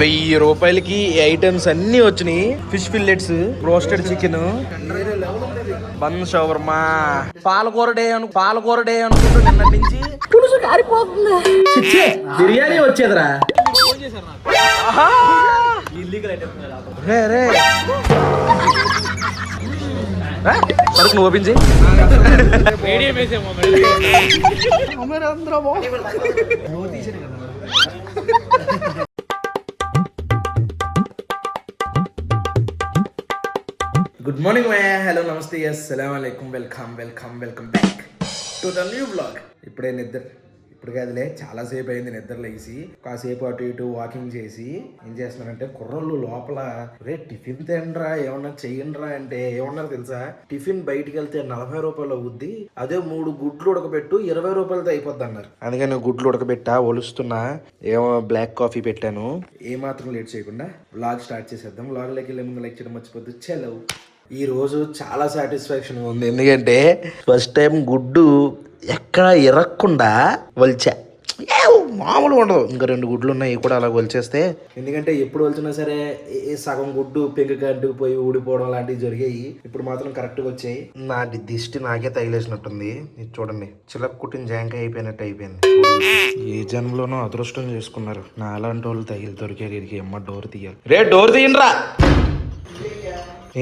1000 రూపాయలకి ఐటమ్స్ అన్ని వచ్చినాయి. Fish fillets, roasted chicken, bun shawarma, పాలకూర డే అనుకుంటూ నిన్నటి నుంచి పులుసు కారిపోతుంది. బిర్యానీ వచ్చేదిరా. సరుకు నువ్వు ఓపెన్ చేయి. గుడ్ మార్నింగ్ మే, హలో, నమస్తే, అస్సలాము అలైకుం, welcome back to the new blog. ఇప్పుడే ఇప్పుడు కాదులే, చాలాసేపు అయింది నిద్ర లేసి కాసేపు అటు ఇటు వాకింగ్ చేసి ఏం చేస్తున్నారంటే కుర్రోళ్ళు లోపల రే టిఫిన్ తినరా ఏమన్నా చెయ్యండిరా అంటే ఏమన్నారు తెలుసా? టిఫిన్ బయటికి వెళ్తే 40 రూపాయలు అవుద్ది, అదే 3 గుడ్లు ఉడకబెట్టు 20 రూపాయలతో అయిపోద్ది అన్నారు. అందుకని గుడ్లు ఉడకబెట్టా, ఒలుస్తున్నా, ఏమో బ్లాక్ కాఫీ పెట్టాను. ఏమాత్రం లేట్ చేయకుండా వ్లాగ్ స్టార్ట్ చేసేద్దాం. వ్లాగ్లోకి వెళ్ళే ముందు లైక్ చేయడం మర్చిపోద్దు. చలో, ఈ రోజు చాలా సాటిస్ఫాక్షన్ ఉంది, ఎందుకంటే ఫస్ట్ టైం గుడ్డు ఎక్కడ ఇరక్కుండా వలిచా. మామూలుగా ఉండదు. ఇంకా 2 గుడ్లు ఉన్నాయి, కూడా అలా వలిచేస్తే, ఎందుకంటే ఎప్పుడు వలిచినా సరే సగం గుడ్డు పెంకు పోయి ఊడిపోవడం లాంటివి జరిగాయి. ఇప్పుడు మాత్రం కరెక్ట్గా వచ్చాయి. నా దిష్టి నాకే తగిలేసినట్టుంది. ఇది చూడండి, చిలక కుట్టిన జాంకాయ అయిపోయినట్టు అయిపోయింది. ఏ జన్మలోనో అదృష్టం చేసుకున్నారు, నా అలాంటి వాళ్ళు దొరికారు. వీరికి అమ్మ డోర్ తీయాలి. రే డోర్ తీయండిరా.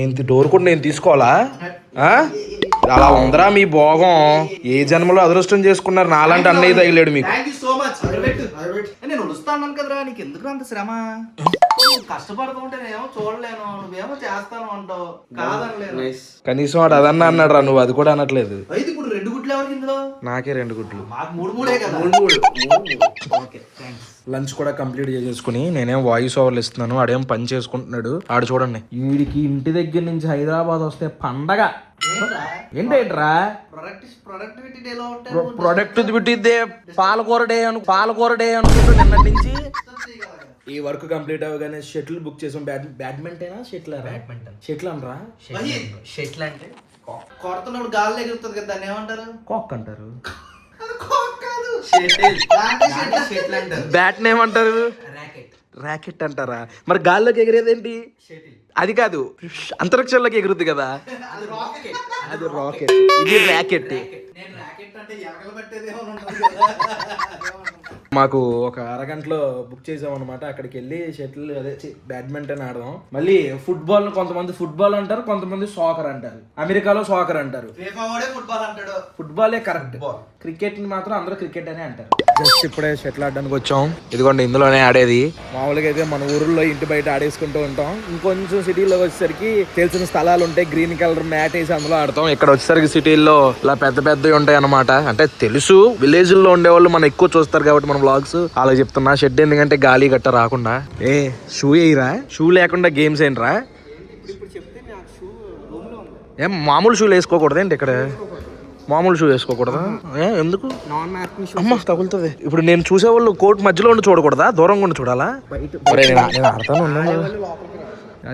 ఏంటి డోర్ కూడా నేను తీసుకోవాలా? అలా ఉందరా మీ భోగం. ఏ జన్మలో అదృష్టం చేసుకున్నారు, నాలాంటి అన్నయ్య తగిలేడు మీకు. నేను వస్తాను కదరా, నీకు ఎందుకు అంత శ్రమ? కష్టపడుతుంటేనేమో చూడలేను, నువ్వేమో చేస్తాను అంటావు, కాదనలేను. కనీసం వాడు అదన్నా అన్నాడు రా, నువ్వు అది కూడా అనట్లేదు. అయితే ఇప్పుడు 2 గుడ్లు ఎవరికి ఇందులో? నాకే 2 గుడ్లు. మాకు 3 కదా. Okay, thanks. లంచ్ కూడా కంప్లీట్ చేసేసుకుని నేనేం వాయిస్ ఓవర్లు ఇస్తున్నాను, ఆడేం పని చేసుకుంటున్నాడు. ఆడు చూడండి, వీడికి ఇంటి దగ్గర నుంచి హైదరాబాద్ వస్తే పండగ. ఏంటేంట్రా ప్రొడక్టివిటీ పాలకూర డే అనుకుంటూ నిన్నటి నుంచి. ఈ వర్క్ కంప్లీట్ అవ్వగానే షటిల్ బుక్ చేసాం. బ్యాడ్మింటన్ షటిల్ అనరా? షటిల్ అంటే కొడుతున్నప్పుడు గాల్లో ఎగురుతుంది కదా, దాన్ని ఏమంటారు? కాక్ అంటారు. బ్యాట్ ఏమంటారు? ర్యాకెట్ అంటారా? మరి గాల్లోకి ఎగిరేదేంటి? అది కాదు, అంతరిక్షంలోకి ఎగురుద్ది కదా, అది రాకెట్. ఇది ర్యాకెట్. మాకు ఒక అరగంటలో బుక్ చేసాం అనమాట. అక్కడికి వెళ్ళి షటిల్ అదే బ్యాడ్మింటన్ ఆడదాం. మళ్ళీ ఫుట్బాల్ కొంతమంది ఫుట్బాల్ అంటారు, కొంతమంది సాకర్ అంటారు. అమెరికాలో సాకర్ అంటారు, ఫుట్బాలే కరెక్ట్. క్రికెట్ ని మాత్రం అందరూ క్రికెట్ అనే అంటారు. జస్ట్ ఇప్పుడే షటిల్ ఆడడానికి వచ్చాం. ఇదిగోండి, ఇందులోనే ఆడేది. మామూలుగా అయితే మన ఊర్లో ఇంటి బయట ఆడేసుకుంటూ ఉంటాం. ఇంకొంచెం సిటీలో వచ్చేసరికి తెలిసిన స్థలాలు ఉంటాయి, గ్రీన్ కలర్ మ్యాట్ వేసి అందులో ఆడతాం. ఇక్కడ వచ్చేసరికి సిటీల్లో ఇలా పెద్ద పెద్దవి ఉంటాయి అనమాట. అంటే తెలుసు, విలేజ్ లో ఉండేవాళ్ళు మనం ఎక్కువ చూస్తారు కాబట్టి మనం వ్లాగ్స్ అలా చెప్తున్నా. షెడ్ ఎందుకంటే గాలి గట్ట రాకుండా. షూ వేయరా? షూ లేకుండా గేమ్స్ ఏంట్రా? ఏం మామూలు షూలు వేసుకోకూడదు ఏంటి? ఇక్కడ మామూలు షూ వేసుకోకూడదా? ఎందుకు? అమ్మ తగులుతుంది. ఇప్పుడు నేను చూసేవాళ్ళు కోర్టు మధ్యలో ఉండి చూడకూడదా, దూరంగా ఉండి చూడాలా? నేను ఆడతాను ఉన్నాను.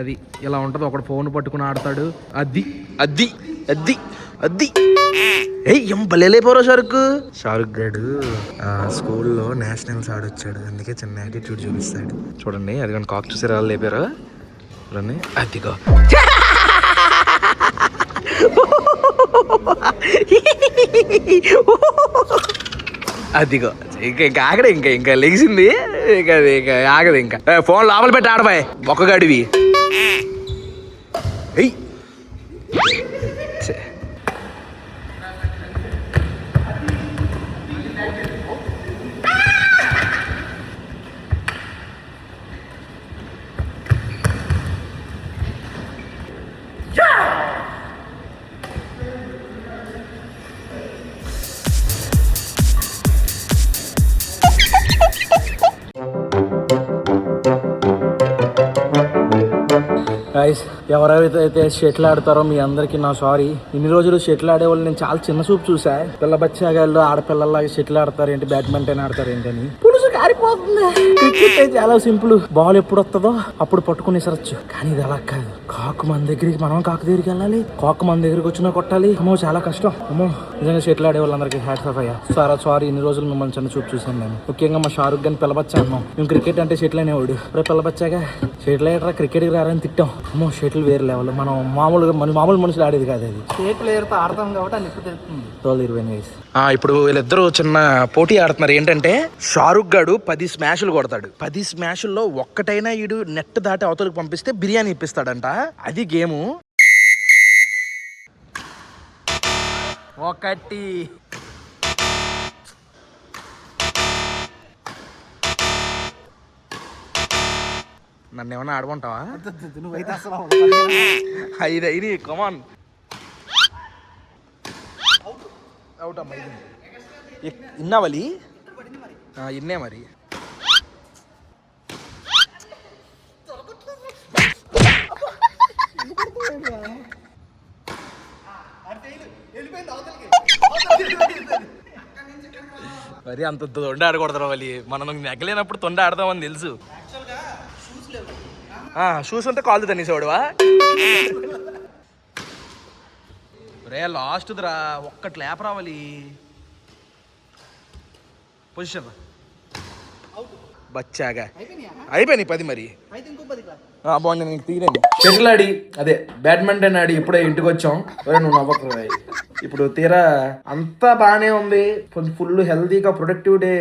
అది ఇలా ఉంటది. ఒకడు ఫోన్ పట్టుకుని ఆడతాడు. అది అది అది అది ఏం బలేపోరా షారుఖ్ గాడు స్కూల్లో నేషనల్స్ ఆడొచ్చాడు, అందుకే చిన్న యాటిట్యూడ్ చూపిస్తాడు. చూడండి, అది కానీ కాక్ చూసి రాళ్ళు లేపారా? చూడండి, అదిగో అదిగో ఇంకా ఆగడే, ఇంకా లెగిసింది. ఇంకా ఆగదు. ఇంకా ఫోన్ లోపల పెట్టి ఆడబాయ్ ఒక్కగాడివి. గైస్, ఎవరైతే షటిల్ ఆడతారో మీ అందరికి నా సారీ. ఇన్ని రోజులు షటిల్ ఆడేవాళ్ళు నేను చాలా చిన్న చూపు చూసా. పిల్ల బచ్చాగాళ్ళు ఆడపిల్లలాగా షటిల్ ఆడతారు ఏంటి, బ్యాడ్మింటన్ ఆడతారు ఏంటని. పులుసు జారిపోతుంది. క్రికెట్ చాలా సింపుల్, బాల్ ఎప్పుడు వస్తుందో అప్పుడు పట్టుకుని సరచ్చు. కానీ ఇది అలా కాదు, కాకు మన దగ్గరికి, మనం కాకు దగ్గరికి వెళ్ళాలి, కాకు మన దగ్గరికి వచ్చినా కొట్టాలి. అమ్మో చాలా కష్టం. అమ్మో నిజంగా షటిల్ ఆడే వాళ్ళందరికీ హ్యాట్స్ ఆఫ్ అయ్యా. సారీ ఇన్ని రోజులు మిమ్మల్ని చిన్న చూపు చూసాను నేను. ముఖ్యంగా మా షారుఖ్ గారిని పిల్లబచ్చా అన్నాం. మేము క్రికెట్ అంటే షటిల్ అనేవాడు. ఇప్పుడు పిల్లబచ్చాగా షటిల్ ఆడరా, క్రికెట్కి రారని తిట్టాం. అమ్మో షటిల్ వేరే లెవెల్, మనం మామూలు మనుషులు ఆడేది కాదు అది. స్టేట్ ప్లేయర్తో ఆడతాం కాబట్టి అది ఎక్కువ తెలుస్తుంది. ఇప్పుడు వీళ్ళిద్దరూ చిన్న పోటీ ఆడుతున్నారు. ఏంటంటే షారుఖ్ గాడు 10 స్మాష్లు కొడతాడు. 10 స్మాష్ల్లో ఒక్కటైనా ఈడు నెట్ దాటి అవతలకు పంపిస్తే బిర్యానీ ఇప్పిస్తాడంట. అది గేము. ఒకటి నన్ను ఏమన్నా ఆడుకుంటావా? నువ్వైతే అసలు 5 కమాన్. అవుట్ అమ్మా. ఇన్నావలి ఇన్నే మరి. మరి అంత తొండ ఆడకూడదు వాళ్ళు. మనం నెగ్గలేనప్పుడు తొండ ఆడదామని తెలుసు. షూస్ ఉంటే కాళ్ళు తన్నేసేవాడువా? రే లాస్ట్ దిరా, ఒక్కటి లేప రావాలి. పొజిషన్ బచ్చాగా అయిపోయినాయి 10 మరి. బాగుంది, నీకు తీరండి. షటిల్ ఆడి అదే బ్యాడ్మింటన్ ఆడి ఇప్పుడే ఇంటికి వచ్చాం. నువ్వు నవ్వకు. ఇప్పుడు తీరా అంతా బాగానే ఉంది, కొంచెం ఫుల్ హెల్తీగా ప్రొడక్టివ్ డే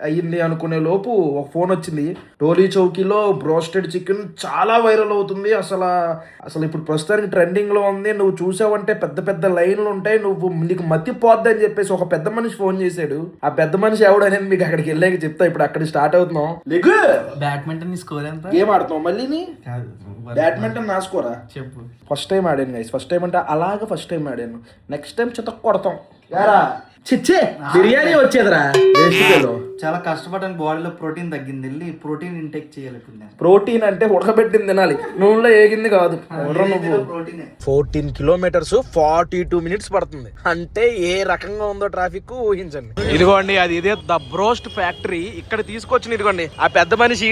అయ్యింది అనుకునే లోపు ఒక ఫోన్ వచ్చింది. టోలీ చౌకీలో బ్రోస్టెడ్ చికెన్ చాలా వైరల్ అవుతుంది. అసలు ఇప్పుడు ప్రస్తుతానికి ట్రెండింగ్ లో ఉంది. నువ్వు చూసావంటే పెద్ద పెద్ద లైన్లు ఉంటాయి, నీకు మతిపోద్ది అని చెప్పేసి ఒక పెద్ద మనిషి ఫోన్ చేశాడు. ఆ పెద్ద మనిషి ఎవడనేది మీకు అక్కడికి వెళ్ళాక చెప్తా. ఇప్పుడు అక్కడ స్టార్ట్ అవుతున్నాం. బ్యాడ్మింటన్ స్కోర్ ఎంత? గేమ్ ఆడుతున్నావు మళ్ళీ? బ్యాడ్మింటన్ నా స్కోరా చెప్పు. ఫస్ట్ టైం ఆడాను గైస్. ఫస్ట్ టైం అంటే అలాగే ఫస్ట్ టైం ఆడాను. నెక్స్ట్ టైం చిత్త కొడతాం. యారా చిచ్చే బిర్యానీ వచ్చేదిరా. చాలా కష్టపడ్డాను, బాడీలో ప్రోటీన్ తగ్గింది. వెళ్ళి ప్రోటీన్ ఇంటేక్ చేయాలి. ప్రోటీన్ అంటే ఉడకబెట్టింది తినాలి, నూనెలో ఏగింది కాదు. నువ్వు 14 కిలోమీటర్స్ 42 మినిట్స్ పడుతుంది అంటే ఏ రకంగా ఉందో ట్రాఫిక్ ఊహించండి. ఇదిగోండి అది ఇదే ద బ్రోస్ట్ ఫ్యాక్టరీ. ఇక్కడ తీసుకొచ్చిన ఇదిగోండి ఆ పెద్ద మనిషి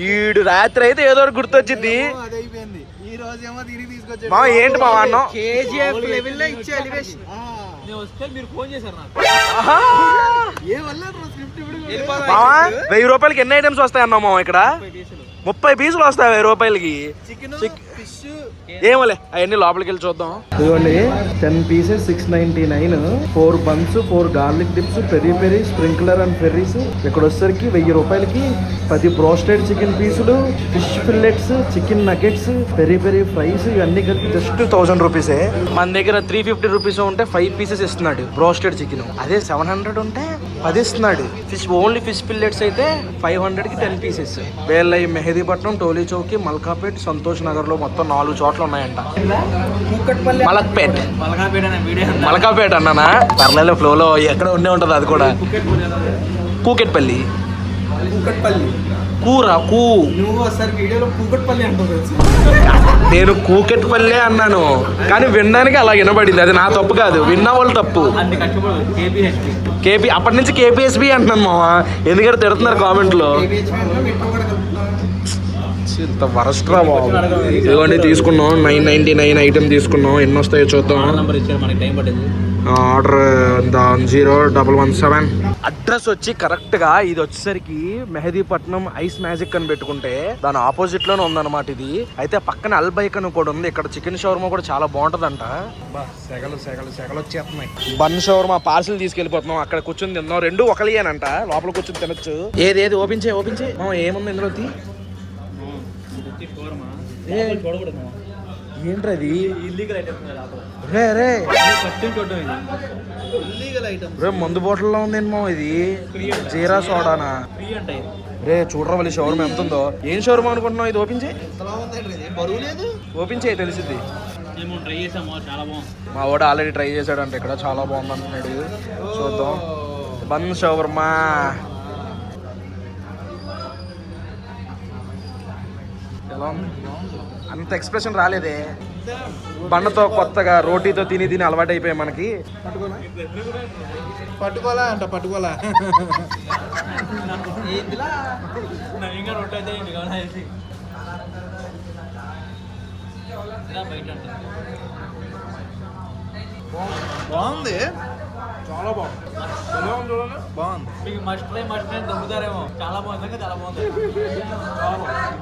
ఈడు రాత్రి అయితే ఏదో గుర్తొచ్చింది. మా ఏంటి మా అన్నం కేజీఎఫ్ లెవెల్లో ఇచ్చే ఎలివేషన్. మీరు ఫోన్ చేశారు నాకు. 1000 రూపాయలకి ఎన్ని ఐటమ్స్ వస్తాయి అన్నా మా? ఇక్కడ 30 పీసులు వస్తాయి 1000 రూపాయలకి. ఏమోలే అవన్నీ లోపలికి వెళ్ళి చూద్దాం. ఇదిగోండి 10 pieces 699, 4 buns, 4 garlic dips, peri peri, sprinkler and fries. ఇక్కడ వచ్చేసరికి 1000 రూపాయలకి 10 బ్రోస్టెడ్ చికెన్ పీసులు, fish fillets, chicken nuggets, peri peri fries, ఇవన్నీ కలిపి జస్ట్ 1000 రూపీసే. మన దగ్గర 350 రూపీస్ ఉంటే 5 పీసెస్ ఇస్తున్నాడు బ్రోస్టెడ్ చికెన్. అదే 700 ఉంటే 10 ఇస్తున్నాడు. ఓన్లీ ఫిష్ ఫిల్లెట్స్ అయితే 500కి 10 పీసెస్. వేళ్ళ మెహదీపట్నం, టోలీ చౌకీ, మల్కాపేట్, సంతోష్ నగర్ లో మొత్తం 4 చోట్ల ఉన్నాయంట. మలకాపేట అన్నానా? పర్లేదు ఫ్లోలో ఎక్కడ ఉండే ఉంటది అది కూడా. కూకెట్పల్లి నేను కూకెట్పల్లి అన్నాను కానీ వినడానికి అలా వినబడింది. అది నా తప్పు కాదు, విన్న వాళ్ళు తప్పు. అప్పటి నుంచి KPSB అంటున్నాను మావా, ఎందుకంటే తిడుతున్నారు కామెంట్ లో. ఇంత వరస్ట్రా బాబు. ఇదిగోండి తీసుకున్నాం 999 ఐటమ్ తీసుకున్నాం. ఎన్ని వస్తాయో చూద్దాం. ఆర్డర్ 0117. అడ్రస్ వచ్చి కరెక్ట్ గా ఇది వచ్చేసరికి మెహదీపట్నం ఐస్ మ్యాజిక్ అని పెట్టుకుంటే దాని ఆపోజిట్ లోనే ఉందన్నమాట. ఇది అయితే పక్కన అల్బైక్ అని కూడా ఉంది. ఇక్కడ చికెన్ షవర్మా కూడా చాలా బాగుంటదంట. సెగలు వచ్చేస్తున్నాయి. బన్ షవర్మా పార్సిల్ తీసుకెళ్లిపోతున్నాం. అక్కడ కూర్చొని తిన్నాం. 2 ఒకలియేనంట, లోపల కూర్చొని తినొచ్చు. ఏది ఓపెన్ చేయి. ఏముంది ఇందులో? ఏంటది? రే మందు బాటిల్లో ఉందేమో ఇది. జీరా సోడానా? రే చూడరా వాళ్ళు షవర్మా ఎంత ఉందో. ఏం షవర్మా అనుకుంటున్నావు? ఇది ఓపెన్ చేయి. ఓపెన్ చేయి తెలిసింది. మా వాడు ఆల్రెడీ ట్రై చేశాడంటే ఇక్కడ చాలా బాగుంది అంటున్నాడు. చూద్దాం. బన్ షవర్మా ఎలా ఉంది? అంత ఎక్స్ప్రెషన్ రాలేదే. బండతో కొత్తగా రోటీతో తిని తిని అలవాటు అయిపోయాయి మనకి. పట్టుకోలే అంట పట్టుకోలే. బాగుంది, చాలా బాగుంది. బాగుంది. మీకు మస్ట్ ట్రై దొంగతారేమో. చాలా బాగుంది, చాలా బాగుంది.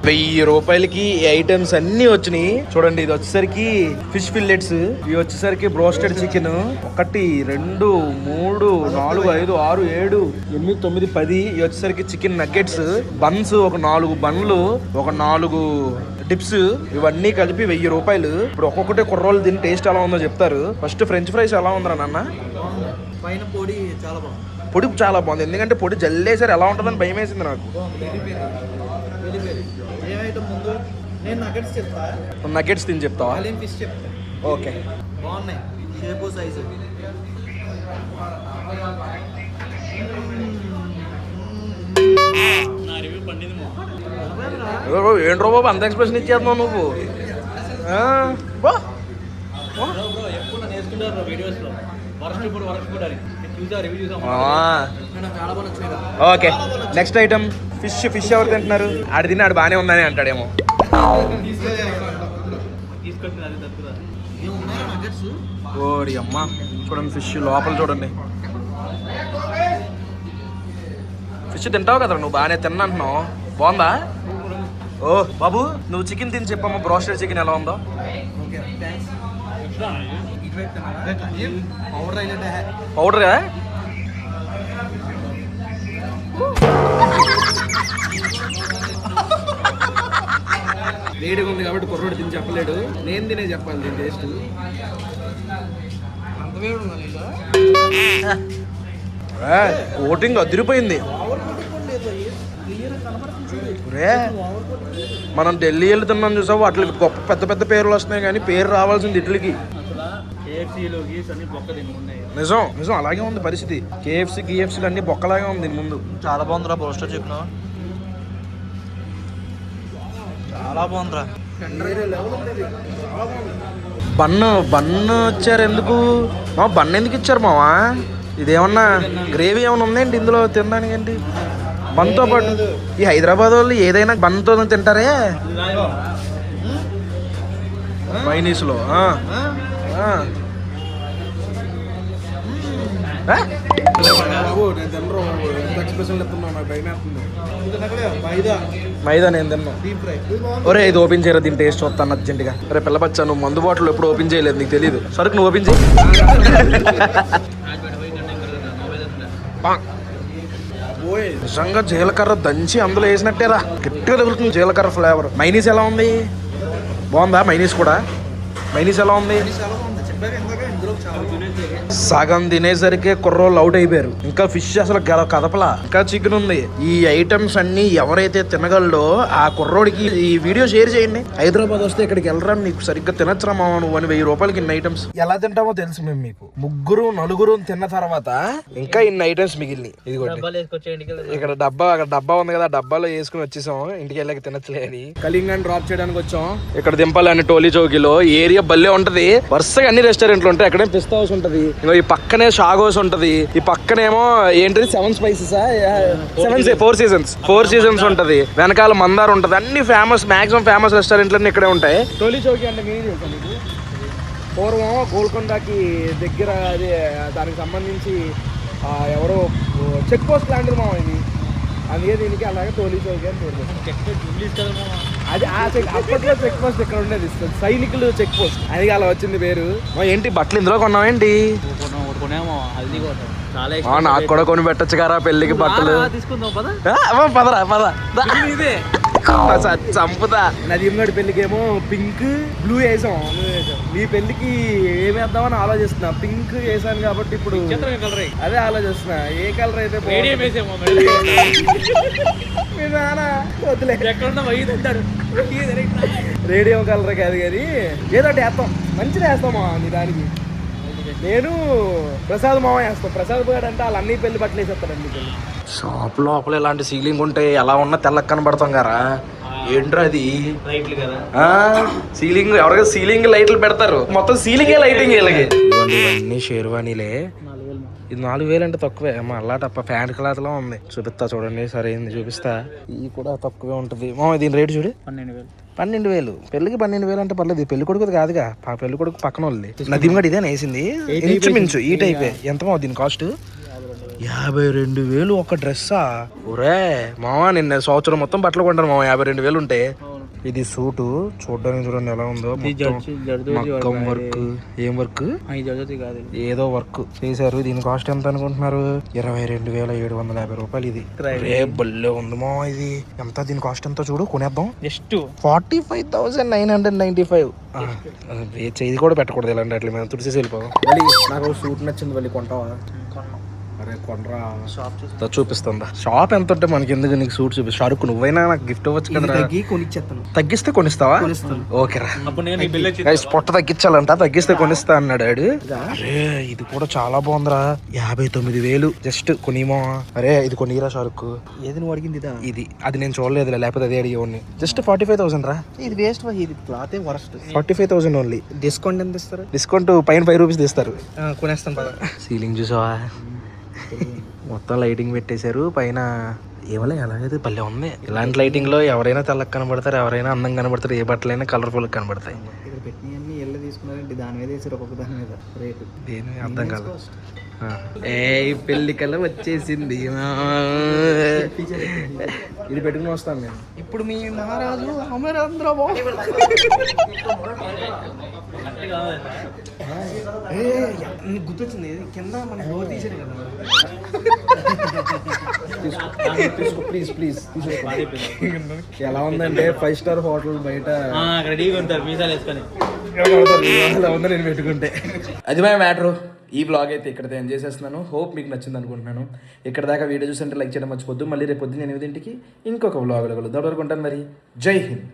1000 రూపాయలకి ఈ ఐటమ్స్ అన్ని వచ్చినాయి. చూడండి, ఇది వచ్చేసరికి ఫిష్ ఫిల్లెట్స్, ఇవి వచ్చేసరికి బ్రోస్టెడ్ చికెన్. 1 2 3 4 5 6 7 8 9 10. ఇవి వచ్చేసరికి చికెన్ నగ్గెట్స్, బన్స్, ఒక 4 బన్లు, ఒక 4 డిప్స్, ఇవన్నీ కలిపి 1000 రూపాయలు. ఇప్పుడు ఒక్కొక్కటి కుర్రోళ్ళు దీని టేస్ట్ ఎలా ఉందో చెప్తారు. ఫస్ట్ ఫ్రెంచ్ ఫ్రైస్ ఎలా ఉందిరా నాన్న? పైన పొడి చాలా బాగుంది. పొడి చాలా బాగుంది, ఎందుకంటే పొడి జల్లేసారి ఎలా ఉంటుందని భయం వేసింది నాకు. ఏ ఐటమ్ ముందు? నేను నగెట్స్ చెప్తా, నగ్గెట్స్ తిని చెప్తావా? ఫిష్ చెప్తా. ఓకే. బాగున్నాయి, షేపు సైజు. నా రివ్యూ పండింది. ఏంట్రో బాబు అంత ఎక్స్ప్రెషన్ ఇచ్చేస్తున్నావు నువ్వు? ఎప్పుడు నేర్చుకుంటారు వీడియోస్ లో. వరస్ట్ ఫుడ్ అని చూసా, రివ్యూ చూసాం. చాలా బాగా నచ్చింది. Okay, next item fish. Fish ఎవరు తింటున్నారు? ఆడి తిని ఆడు బాగానే ఉందని అంటాడేమో. తీసుకొచ్చింది అది తక్కువ. ఏమున్నాయా నగెట్స్? ఓడి అమ్మ, చూడండి ఫిష్ లోపల చూడండి. ఫిష్ తింటావు కదా నువ్వు, బాగానే తిన్నా అంటున్నావు. బాగుందా? ఓ బాబు, నువ్వు చికెన్ తిని చెప్పమ్మా, బ్రోస్టెడ్ చికెన్ ఎలా ఉందో? Okay, thanks. పౌడర్ అయినట్టే. పౌడరా? వేడిగా ఉంది కాబట్టి కుర్రోడు తిని చెప్పలేడు, నేను తినే చెప్పాలి దీని టేస్ట్. అంత వేడి ఉందా? కోటింగ్ అదిరిపోయింది. మనం ఢిల్లీ వెళ్తున్నాం చూసావు, వాటికి గొప్ప పెద్ద పెద్ద పేర్లు వస్తున్నాయి కానీ పేరు రావాల్సింది ఇట్లకి. నిజం నిజం, అలాగే ఉంది పరిస్థితి. కేఎఫ్సీ గిఎఫ్సీలు అన్ని బొక్కలాగే ఉంది దీని ముందు. చాలా బాగుందిరా బ్రోస్టర్ చికెన్, చాలా బాగుందిరా. బన్ను ఇచ్చారు ఎందుకు? మా బన్ను ఎందుకు ఇచ్చారు మావా? ఇదేమన్నా గ్రేవీ ఏమైనా ఉందేంటి ఇందులో తినడానికి? ఏంటి బన్తో పాటు? ఈ హైదరాబాద్ వాళ్ళు ఏదైనా బన్తో తింటారే మైనీస్లో. మైదా నేను తిన్నా. ఒరే ఇది ఓపెన్ చేయరా, దీని టేస్ట్ వస్తాను అర్జెంట్గా. రే పిల్లబచ్చా, నువ్వు మందు బాటిల్ ఎప్పుడు ఓపెన్ చేయలేదు, నీకు తెలీదు. సరుకు నువ్వు ఓపెన్ చేయి. నిజంగా జీలకర్ర దంచి అందులో వేసినట్టేరా, గట్టిగా తగులుతుంది జీలకర్ర ఫ్లేవర్. మైనీస్ ఎలా ఉంది? బాగుందా మైనీస్ కూడా? మైనీస్ ఎలా ఉంది? సగం తినేసరికి కుర్రోళ్ళు అవుట్ అయిపోయారు. ఇంకా ఫిష్ అసలు కదపలా, ఇంకా చికెన్ ఉంది. ఈ ఐటమ్స్ అన్ని ఎవరైతే తినగలడో ఆ కుర్రోడికి ఈ వీడియో షేర్ చేయండి. హైదరాబాద్ వస్తే ఇక్కడికి వెళ్ళరా, నీకు సరిగ్గా తినచ్చరా మామ నువ్వు అని 1000 రూపాయలకి ఇన్ని ఐటమ్స్. ఎలా తింటామో తెలుసు మేము మీకు. 3 తిన్న తర్వాత ఇంకా ఇన్ని ఐటమ్స్ మిగిలినాయి. ఇదిగోండి ఇక్కడ డబ్బా ఉంది కదా, డబ్బాలో వేసుకుని వచ్చేసాం. ఇంటికి వెళ్ళాక తినచ్చులే అని కళింగాన్ని డ్రాప్ చేయడానికి వచ్చాం. ఇక్కడ దింపాలని టోలీ చౌకీలో ఏరియా భలే ఉంటది. వరుసగా అన్ని రెస్టారెంట్లు ఉంటాయి. అక్కడే పిస్తా హౌస్ ఉంటది, ఈ పక్కనే షాగ్ హౌస్ ఉంటది, ఈ పక్కనేమో ఏంటిది 7 స్పైసెస్ 4 సీజన్స్ ఉంటది, వెనకాల మందార్ ఉంటది. అన్ని ఫేమస్, మాక్సిమం ఫేమస్ రెస్టారెంట్లన్నీ ఇక్కడే ఉంటాయి. టోలీ చౌకీ అంటే మీరే తెలుసా మీకు? పూర్వం గోల్కొండకి దగ్గర అది దానికి సంబంధించి ఎవరో చెక్ పోస్ట్ లాంటిది మా ఇది. అందుకే దీనికి అలాగే టోలీ చౌకీ అని పేరు. అది అప్పట్లో చెక్ పోస్ట్ ఇక్కడ ఉండేది, సైనికులు చెక్ పోస్ట్, అది అలా వచ్చింది పేరు. ఏంటి బట్టలు ఇందులో కొన్నావేంటి? నాకు కూడా కొని పెట్టచ్చు కదా పెళ్లికి బట్టలు. పదరా చంపుతా. నదీంగడి పెళ్లికేమో పింక్ బ్లూ వేసాం, నీ పెళ్లికి ఏమి వేద్దామని ఆలోచిస్తున్నా. పింక్ వేసాను కాబట్టి ఇప్పుడు అదే ఆలోచిస్తున్నా, ఏ కలర్ అయితే రేడియో కలర్ కాదు కానీ ఏదో వేస్తాం, మంచిగా వేస్తామా నీ దానికి. నేను ప్రసాద్ మామ వేస్తాం. ప్రసాద్ గారు అంటే వాళ్ళు అన్ని పెళ్లి బట్టలు వేసేస్తారండి. షాప్ లోపల ఇలాంటి సీలింగ్ ఉంటే ఎలా ఉన్నా తెల్లకి కనబడతాం కదా. ఏంట్రా అది రైట్లు కదా. సీలింగ్ ఎవరికైనా సీలింగ్ లైట్లు పెడతారు, మొత్తం సీలింగే లైటింగ్ వీళ్ళకి. ఇవన్నీ షేర్వానీలే. ఇది 4,000 అంటే తక్కువే అమ్మ. అల్లాటప్ప ప్యాంట్ క్లాత్ లో ఉంది. చూపిస్తా చూడండి, సరైంది చూపిస్తా. ఇది కూడా తక్కువే ఉంటది మామ. దీని రేటు చూడు, 12,000. పెళ్లికి 12,000 అంటే పర్లేదు. పెళ్లి కొడుకు కాదుగా, పెళ్లి కొడుకు పక్కన వాళ్ళది. నదీమ్ గడి ఇదే వేసింది ఇంచుమించు ఈ టైపే. ఎంత మావ దీని కాస్ట్? 52,000 ఒక డ్రెస్సా? ఒరే మామ, నిన్న సంవత్సరం మొత్తం బట్టలు కొంటాను మామ, 52,000 ఉంటే. ఇది సూటు చూడడానికి చూడండి ఎలా ఉందో. మగ్గం వర్క్, ఏం వర్క్, ఏదో వర్క్ చేశారు. దీని కాస్ట్ ఎంత అనుకుంటున్నారు? 22,750 రూపాయలు. ఇది ఏ బల్లే ఉంది మా. ఇది ఎంత? దీని కాస్ట్ ఎంత చూడు, కొనేద్దాం. జస్ట్ 45,995. ఇది కూడా పెట్టకూడదు ఇలాంటి అట్లా, మేము తుడిసేసి వెళ్ళిపోదాం. మళ్ళీ నాకు సూట్ నచ్చింది, మళ్ళీ కొంటావా? అరే కొనరా, చూపిస్తుందా షాప్ ఎంత ఉంటే మనకి ఎందుకు? నీకు సూట్ చూపి షారుక్, నువ్వైనా నాకు గిఫ్ట్ ఇవ్వచ్చు కదా. తగ్గిస్తే కొనిస్తావా? ఓకేరా. పొట్ట తగ్గించాలంట, తగ్గిస్తే కొనిస్తా అన్నాడు ఆడు. అరే ఇది కూడా చాలా బాగుందిరా, 59,000 జస్ట్ కొనిమో. అరే ఇది కొనిరా షారుక్. ఏది నువ్వు అడిగింది? ఇది అది నేను చూడలేదు, లేకపోతే అదే అడిగేవాడిని. జస్ట్ 45,000 రా. ఇది వేస్ట్, ఇది క్లాత్ వరస్ట్. 45,000 ఓన్లీ. డిస్కౌంట్ ఎంత ఇస్తారు? డిస్కౌంట్ పైన 5 రూపీస్ తీస్తారు. కొనేస్తాను పద. సీలింగ్ చూసావా, మొత్తం లైటింగ్ పెట్టేశారు పైన. ఏమలే అలాగైతే భలే ఉంది. ఇలాంటి లైటింగ్ లో ఎవరైనా తెల్లగా కనబడతారు, ఎవరైనా అందంగా కనబడతారు, ఏ బట్టలైనా కలర్ఫుల్ కనబడతాయి. ఇక్కడ పెట్టినవన్నీ ఎల్లు తీసుకున్నారంటే దాని మీద వేసారు, ఒక్కొక్క దాని మీద రేటు. దేని అర్థం కాదు. ఏ పెళ్లి కల వచ్చేసింది. ఇది పెట్టుకుని వస్తాను నేను. ఇప్పుడు మీ మహారాజు అమరేంద్రబాబు గుర్తొచ్చింది, కింద మన డోర్ తీసారు కదా. తీసుకో ప్లీజ్ ప్లీజ్. ఎలా ఉందంటే 5 స్టార్ హోటల్ బయట రెడీగా ఉంటారు మీసాలు వేసుకొని. అలా ఉందా నేను పెట్టుకుంటే. అది మా మ్యాటర్. ఈ బ్లాగ్ అయితే ఇక్కడ ఎంజాయ్ చేసేస్తున్నాను. హోప్ మీకు నచ్చింది అనుకుంటున్నాను. ఇక్కడ దాకా వీడియో చూస్తుంటే లైక్ చేయడం మర్చిపోద్దు. మళ్ళీ రేపు పొద్దున్న 8 ఇంకొక బ్లాగ్లో కలుద్దాం. వరకు ఉంటాను మరి. జై హింద్.